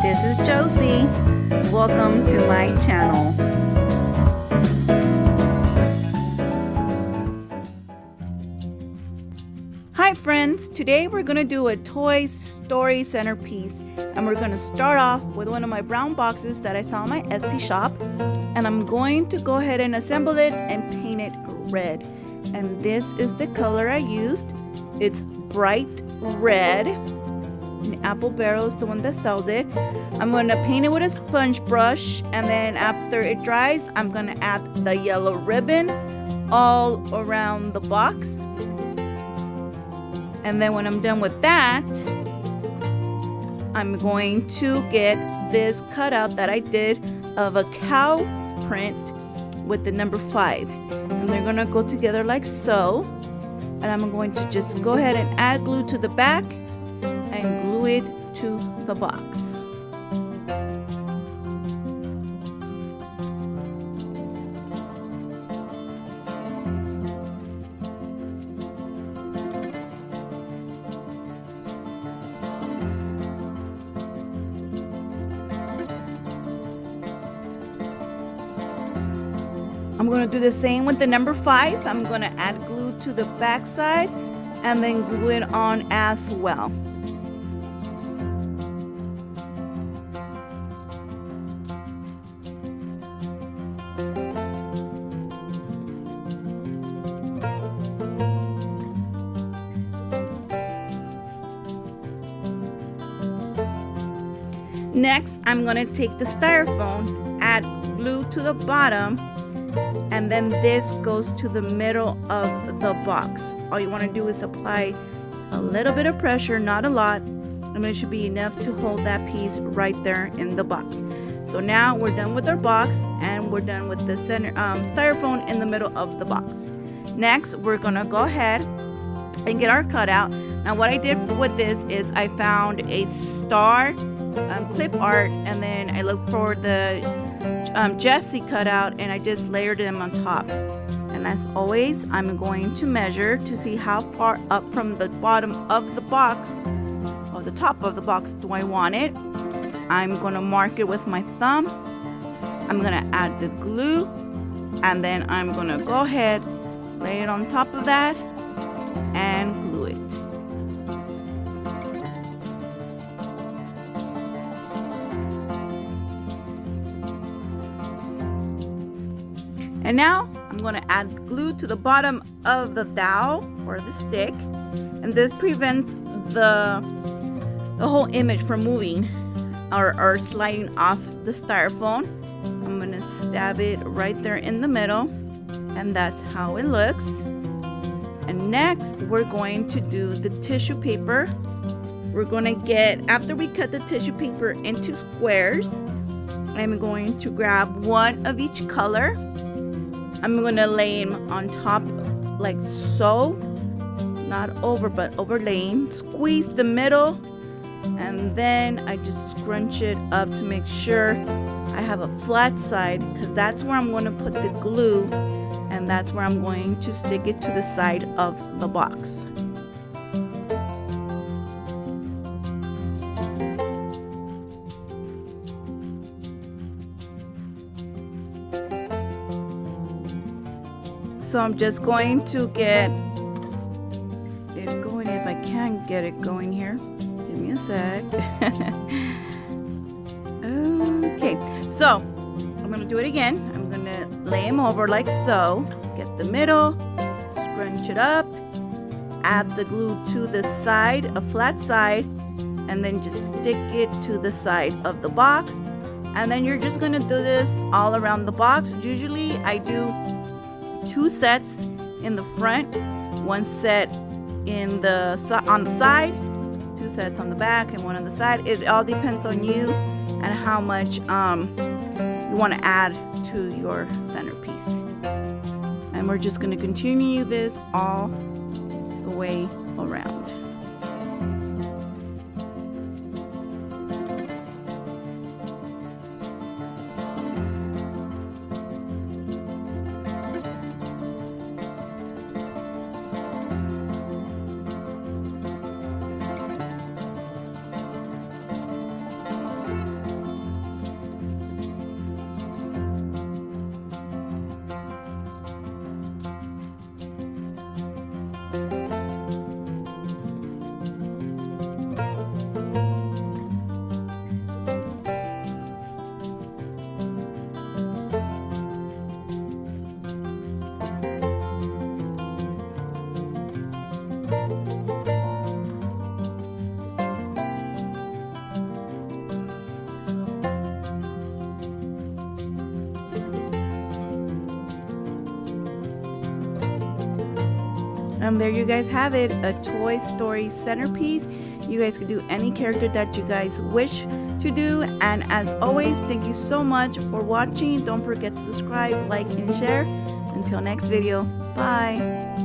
This is Josie. Welcome to my channel. Hi friends, today we're going to do a Toy Story Centerpiece, and we're going to start off with one of my brown boxes that I saw in my Etsy shop, and I'm going to go ahead and assemble it and paint it red. And this is the color I used. It's bright red. And Apple Barrel is the one that sells it. I'm going to paint it with a sponge brush, and then after it dries, I'm going to add the yellow ribbon all around the box. And then when I'm done with that, I'm going to get this cutout that I did of a cow print with the number 5. And they're going to go together like so. And I'm going to just go ahead and add glue to the back and glue it to the box. I'm going to do the same with the number 5. I'm going to add glue to the back side and then glue it on as well. Next, I'm going to take the styrofoam, add glue to the bottom, and then this goes to the middle of the box. All you want to do is apply a little bit of pressure, not a lot, and it should be enough to hold that piece right there in the box. So now we're done with our box, and we're done with the center styrofoam in the middle of the box. Next, we're going to go ahead and get our cutout. Now what I did with this is I found a star clip art, and then I looked for the Jessie cutout, and I just layered them on top. And as always, I'm going to measure to see how far up from the bottom of the box or the top of the box do I want it. I'm going to mark it with my thumb. I'm going to add the glue, and then I'm going to go ahead, lay it on top of that and glue it. And now I'm going to add glue to the bottom of the dowel or the stick, and this prevents the whole image from moving or sliding off the styrofoam. I'm going to stab it right there in the middle, and that's how it looks. And next we're going to do the tissue paper. We're going to get, after we cut the tissue paper into squares, I'm going to grab one of each color. I'm going to lay them on top like so, not over but overlaying. Squeeze the middle, and then I just scrunch it up to make sure I have a flat side, because that's where I'm going to put the glue, and that's where I'm going to stick it to the side of the box. So I'm just going to get it going, if I can get it going here. Give me a sec. Okay, so I'm going to do it again. I'm going to lay them over like so. Get the middle, scrunch it up, add the glue to the side, a flat side, and then just stick it to the side of the box. And then you're just going to do this all around the box. Usually I do 2 sets in the front, 1 set in the on the side, 2 sets on the back, and 1 on the side. It all depends on you and how much you want to add to your centerpiece. And we're just going to continue this all the way around. And there you guys have it, a Toy Story centerpiece. You guys can do any character that you guys wish to do. And as always, thank you so much for watching. Don't forget to subscribe, like, and share. Until next video, bye.